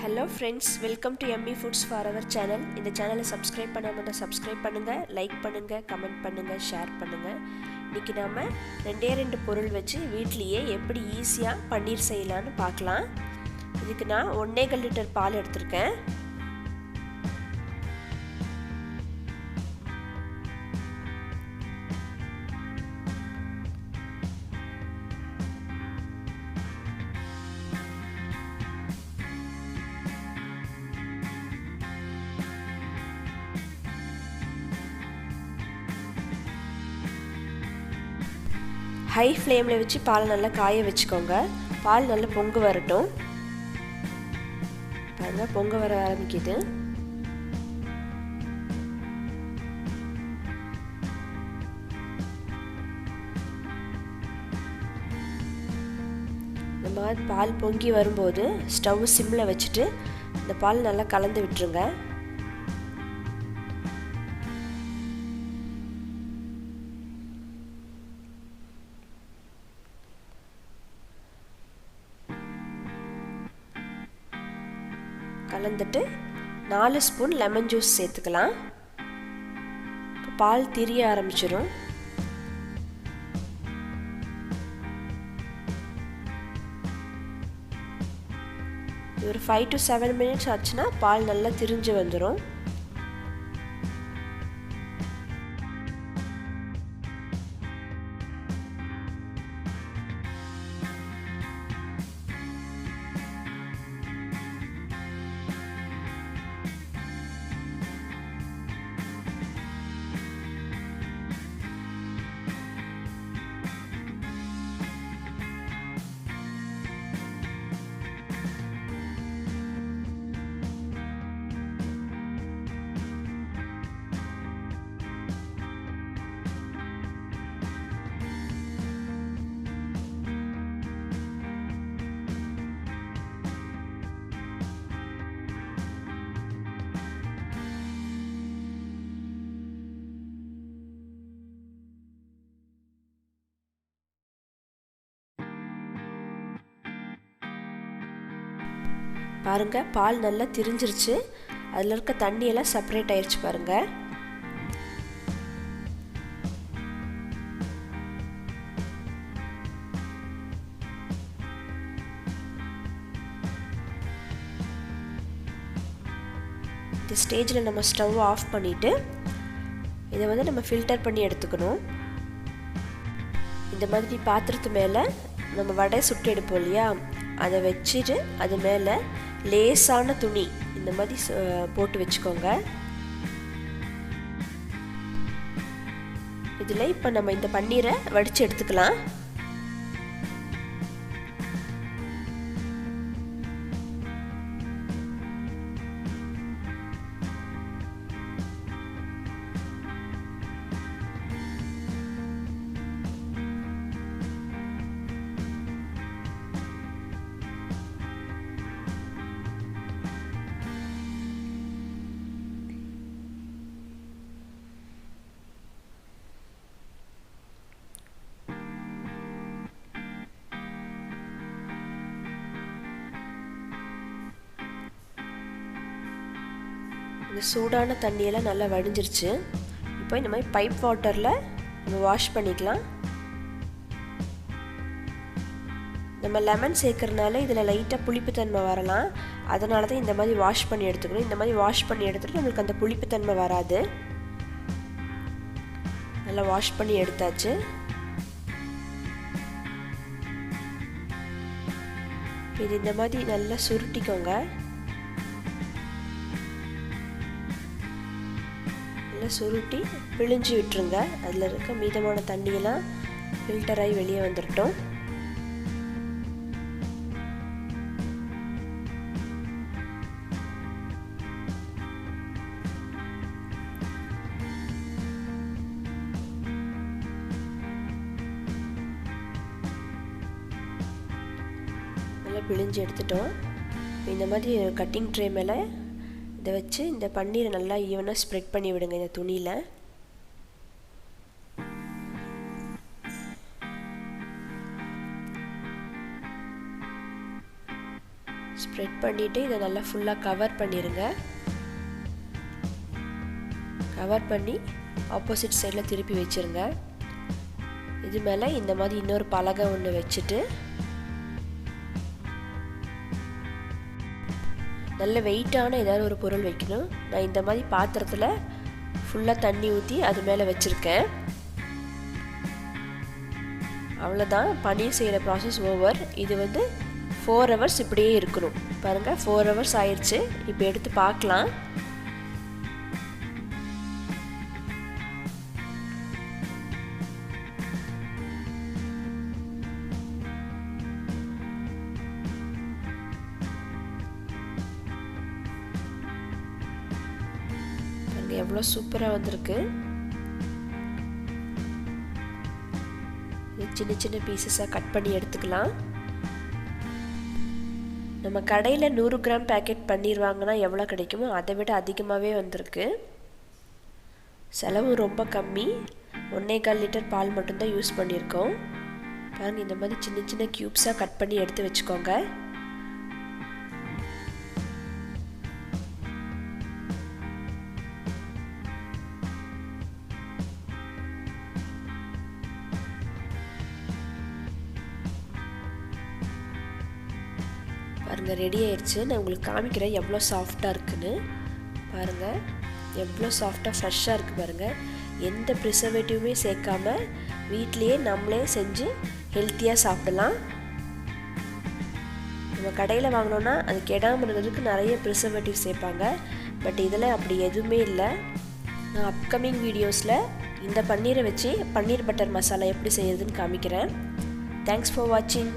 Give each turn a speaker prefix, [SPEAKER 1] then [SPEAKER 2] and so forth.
[SPEAKER 1] Hello friends, welcome to Yummy Foods for our channel. இந்த சேனலை subscribe பண்ணாம subscribe பண்ணுங்க, லைக் பண்ணுங்க, கமெண்ட் பண்ணுங்க, ஷேர் பண்ணுங்க. இன்னைக்கு நாம ரெண்டு பொருள் வச்சு வீட்லயே எப்படி ஈஸியா பன்னீர் செய்யலாம்னு பார்க்கலாம். இதுக்கு நான் 1.5 லிட்டர் பால் எடுத்துர்க்கேன். ஹை ஃப்ளேமில் வச்சு பால் நல்லா காய வச்சுக்கோங்க. பால் நல்லா பொங்க வரட்டும். பாருங்க, பொங்க வர ஆரம்பிக்குது. இந்த மாதிரி பால் பொங்கி வரும்போது ஸ்டவ் சிம்மில் வச்சுட்டு இந்த பால் நல்லா கலந்து விட்டுருங்க. கலந்துட்டு 4 ஸ்பூன் லெமன் ஜூஸ் சேர்த்துக்கலாம். பால் திரிய ஆரம்பிச்சிடும். ஒரு 5 to 7 மினிட்ஸ் ஆச்சுன்னா பால் நல்லா திரிஞ்சு வந்துடும். பாருங்க, பால் நல்லா திரிஞ்சிருச்சு. அதில் இருக்க தண்ணியெல்லாம் செப்பரேட் ஆயிடுச்சு பாருங்க. இந்த ஸ்டேஜில் நம்ம ஸ்டவ் ஆஃப் பண்ணிவிட்டு இதை வந்து நம்ம ஃபில்டர் பண்ணி எடுத்துக்கணும். இந்த மாதிரி பாத்திரத்து மேலே நம்ம வடை சுட்டு எடுப்போம் இல்லையா, அதை வச்சுட்டு அது மேலே லேசான துணி இந்த மாதிரி போட்டு வச்சுக்கோங்க. இதில் இப்போ நம்ம இந்த பன்னீரை வடித்து எடுத்துக்கலாம். இந்த சூடான தண்ணியெல்லாம் நல்லா வடிஞ்சிருச்சு. இப்போ இந்த மாதிரி பைப் வாட்டரில் நம்ம வாஷ் பண்ணிக்கலாம். நம்ம லெமன் சேர்க்கறனால இதில் லைட்டாக புளிப்புத்தன்மை வரலாம். அதனால தான் இந்த மாதிரி வாஷ் பண்ணி எடுத்துக்கணும். இந்த மாதிரி வாஷ் பண்ணி எடுத்துகிட்டு நம்மளுக்கு அந்த புளிப்புத்தன்மை வராது. நல்லா வாஷ் பண்ணி எடுத்தாச்சு. இது இந்த மாதிரி நல்லா சுருட்டிக்கோங்க. சுருட்டி பிழிஞ்சு விட்டுருங்க. அதில் இருக்க மீதமான தண்ணியெல்லாம் ஃபில்டர் ஆகி வெளியே வந்துடட்டும். நல்லா பிழிஞ்சு எடுத்துட்டோம். இந்த மாதிரி கட்டிங் ட்ரே மேலே இதை வச்சு இந்த பன்னீரை நல்லா ஈவனாக ஸ்ப்ரெட் பண்ணி விடுங்க. இந்த துணியில் ஸ்ப்ரெட் பண்ணிவிட்டு இதை நல்லா ஃபுல்லாக கவர் பண்ணிடுங்க. கவர் பண்ணி ஆப்போசிட் சைடில் திருப்பி வச்சுருங்க. இது மேலே இந்த மாதிரி இன்னொரு பலகை ஒன்று வச்சுட்டு நல்ல வெயிட்டான ஏதாவது ஒரு பொருள் வைக்கணும். நான் இந்த மாதிரி பாத்திரத்தில் ஃபுல்லாக தண்ணி ஊற்றி அது மேலே வச்சுருக்கேன். அவ்வளோதான், பன்னீர் செய்கிற ப்ராசஸ் ஓவர். இது 4 hours இப்படியே இருக்கணும். பாருங்கள் 4 hours ஆயிடுச்சு. இப்போ எடுத்து பார்க்கலாம். எவ்வளோ சூப்பராக வந்திருக்கு. சின்ன சின்ன பீசஸாக கட் பண்ணி எடுத்துக்கலாம். நம்ம கடையில் 100 கிராம் பேக்கெட் பன்னீர் வாங்கினா எவ்வளோ கிடைக்குமோ அதை விட அதிகமாகவே வந்திருக்கு. செலவு ரொம்ப கம்மி. 1.25 லிட்டர் பால் மட்டும்தான் யூஸ் பண்ணியிருக்கோம். பாருங்கள், இந்த மாதிரி சின்ன சின்ன க்யூப்ஸாக கட் பண்ணி எடுத்து வச்சுக்கோங்க. பாருங்கள், ரெடி ஆயிடுச்சு. நான் உங்களுக்கு காமிக்கிறேன் எவ்வளோ சாஃப்டாக இருக்குன்னு. பாருங்கள், எவ்வளோ சாஃப்டாக ஃப்ரெஷ்ஷாக இருக்குது பாருங்கள். எந்த ப்ரிசர்வேட்டிவுமே சேர்க்காம வீட்லேயே நம்மளே செஞ்சு ஹெல்த்தியாக சாப்பிடலாம். நம்ம கடையில் வாங்கினோன்னா அது கெடாமல் இருக்கிறதுக்கு நிறைய ப்ரிசர்வேட்டிவ் சேர்ப்பாங்க. பட் இதில் அப்படி எதுவுமே இல்லை. நான் அப்கமிங் வீடியோஸில் இந்த பன்னீரை வச்சு பன்னீர் பட்டர் மசாலா எப்படி செய்யறதுன்னு காமிக்கிறேன். தேங்க்ஸ் ஃபார் வாட்சிங்.